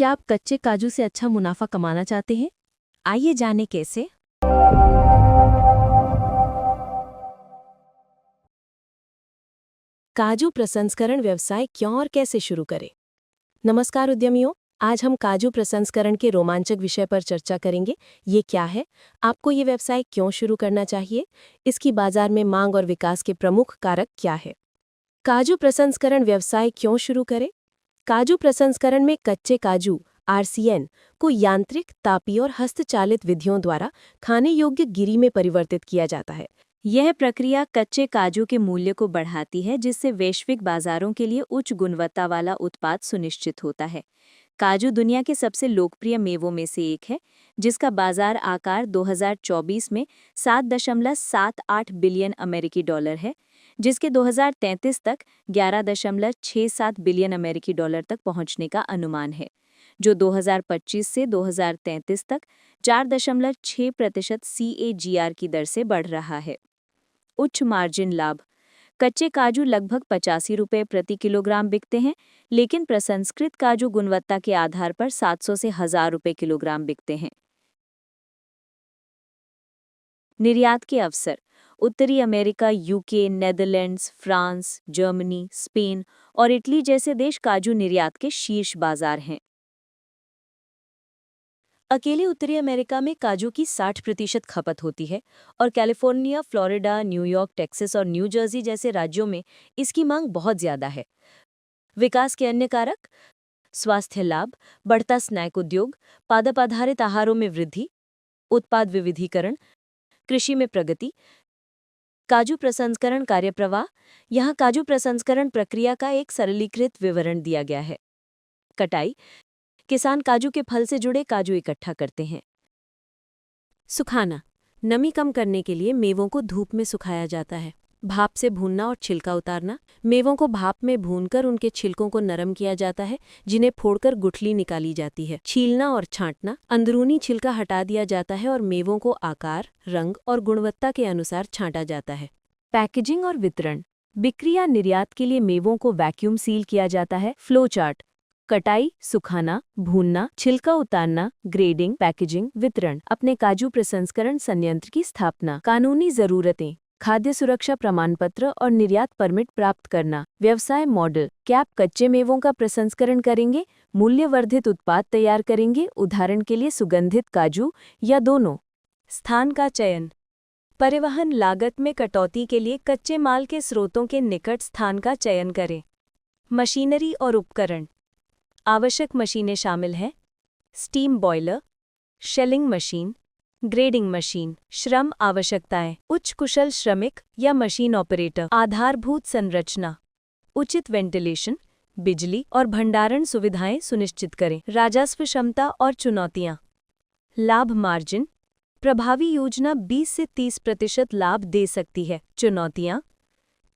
क्या आप कच्चे काजू से अच्छा मुनाफा कमाना चाहते हैं? आइए जानें कैसे। काजू प्रसंस्करण व्यवसाय क्यों और कैसे शुरू करें? नमस्कार उद्यमियों, आज हम काजू प्रसंस्करण के रोमांचक विषय पर चर्चा करेंगे। ये क्या है? आपको ये व्यवसाय क्यों शुरू करना चाहिए? इसकी बाजार में मांग और विकास के प्रमुख कारक क्या है? काजू प्रसंस्करण व्यवसाय क्यों शुरू करें? काजू प्रसंस्करण में कच्चे काजू आरसीएन को यांत्रिक, तापीय और हस्तचालित विधियों द्वारा खाने योग्य गिरी में परिवर्तित किया जाता है। यह प्रक्रिया कच्चे काजू के मूल्य को बढ़ाती है, जिससे वैश्विक बाजारों के लिए उच्च गुणवत्ता वाला उत्पाद सुनिश्चित होता है। काजू दुनिया के सबसे लोकप्रिय मेवों में से एक है, जिसका बाजार आकार 2024 में 7.78 बिलियन अमेरिकी डॉलर है, जिसके 2033 तक 11.67 बिलियन अमेरिकी डॉलर तक पहुंचने का अनुमान है, जो 2025 से 2033 तक 4.6% CAGR की दर से बढ़ रहा है। उच्च मार्जिन लाभ। कच्चे काजू लगभग 85 रुपये प्रति किलोग्राम बिकते हैं, लेकिन प्रसंस्कृत काजू गुणवत्ता के आधार पर 700 से 1000 रुपये किलोग्राम बिकते हैं। निर्यात के अवसर। उत्तरी America, UK, Netherlands, France, Germany, Spain और इटली जैसे देश काजू निर्यात के शीर्ष बाजार हैं। अकेले उत्तरी अमेरिका में काजू की 60% खपत होती है और कैलिफोर्निया, फ्लोरिडा, न्यूयॉर्क, टेक्सास और न्यू जर्सी जैसे राज्यों में इसकी मांग बहुत ज़्यादा है। विकास के अन्य कारक। स्वास्थ्य लाभ, बढ़ता स्नैक उद्योग, पादप आधारित आहारों में वृद्धि, उत्पाद विविधीकरण, कृषि में प्रगति। काजू प्रसंस्करण कार्यप्रवाह। यहाँ काजू प्रसंस्करण प्रक्रिया का एक सरलीकृत विवरण दिया गया है। कटाई। किसान काजू के फल से जुड़े काजू इकट्ठा करते हैं। सुखाना। नमी कम करने के लिए मेवों को धूप में सुखाया जाता है। भाप से भूनना और छिलका उतारना। मेवों को भाप में भूनकर उनके छिलकों को नरम किया जाता है, जिन्हें फोड़कर गुठली निकाली जाती है। छीलना और छांटना। अंदरूनी छिलका हटा दिया जाता है और मेवों को आकार, रंग और गुणवत्ता के अनुसार छांटा जाता है। पैकेजिंग और वितरण। बिक्री या निर्यात के लिए मेवों को वैक्यूम सील किया जाता है। Flow chart. कटाई, सुखाना, भूनना, छिलका उतारना, ग्रेडिंग, पैकेजिंग, वितरण। अपने काजू प्रसंस्करण संयंत्र की स्थापना। कानूनी जरूरतें। खाद्य सुरक्षा प्रमाण पत्र और निर्यात परमिट प्राप्त करना। व्यवसाय मॉडल। क्या आप कच्चे मेवों का प्रसंस्करण करेंगे, मूल्यवर्धित उत्पाद तैयार करेंगे, उदाहरण के लिए सुगंधित काजू, या दोनों? स्थान का चयन। परिवहन लागत में कटौती के लिए कच्चे माल के स्रोतों के निकट स्थान का चयन करें। मशीनरी और उपकरण। आवश्यक मशीनें शामिल हैं: steam boiler, shelling machine, grading machine. श्रम आवश्यकताएं। उच्च कुशल श्रमिक या मशीन ऑपरेटर। आधारभूत संरचना। उचित वेंटिलेशन, बिजली और भंडारण सुविधाएं सुनिश्चित करें। राजस्व क्षमता और चुनौतियां। लाभ मार्जिन। प्रभावी योजना 20 से 30% लाभ दे सकती है। चुनौतियां।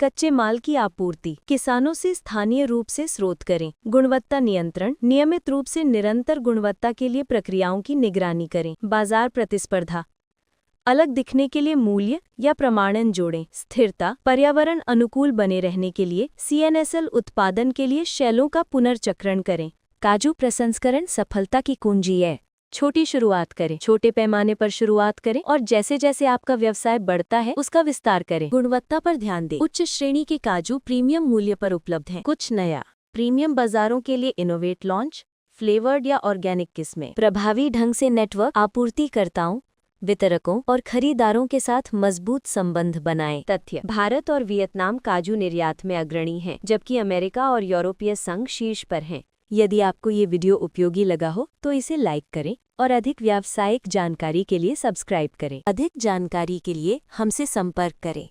कच्चे माल की आपूर्ति। किसानों से स्थानीय रूप से स्रोत करें। गुणवत्ता नियंत्रण। नियमित रूप से निरंतर गुणवत्ता के लिए प्रक्रियाओं की निगरानी करें। बाजार प्रतिस्पर्धा। अलग दिखने के लिए मूल्य या प्रमाणन जोड़ें। स्थिरता। पर्यावरण अनुकूल बने रहने के लिए CNSL उत्पादन के लिए शैलों का पुनर्चक्रण करें। काजू प्रसंस्करण सफलता की कुंजी है। छोटी शुरुआत करें, छोटे पैमाने पर शुरुआत करें और जैसे जैसे आपका व्यवसाय बढ़ता है उसका विस्तार करें। गुणवत्ता पर ध्यान दें। उच्च श्रेणी के काजू प्रीमियम मूल्य पर उपलब्ध हैं। कुछ नया। प्रीमियम बाजारों के लिए इनोवेट लॉन्च, फ्लेवर्ड या ऑर्गेनिक किस्में। प्रभावी ढंग से नेटवर्क, आपूर्तिकर्ताओं, वितरकों और खरीदारों के साथ मजबूत संबंध बनाएं। तथ्य। भारत और वियतनाम काजू निर्यात में अग्रणी हैं, जबकि अमेरिका और यूरोपीय संघ शीर्ष पर हैं। यदि आपको ये वीडियो उपयोगी लगा हो तो इसे लाइक करें और अधिक व्यावसायिक जानकारी के लिए सब्सक्राइब करें। अधिक जानकारी के लिए हमसे संपर्क करें।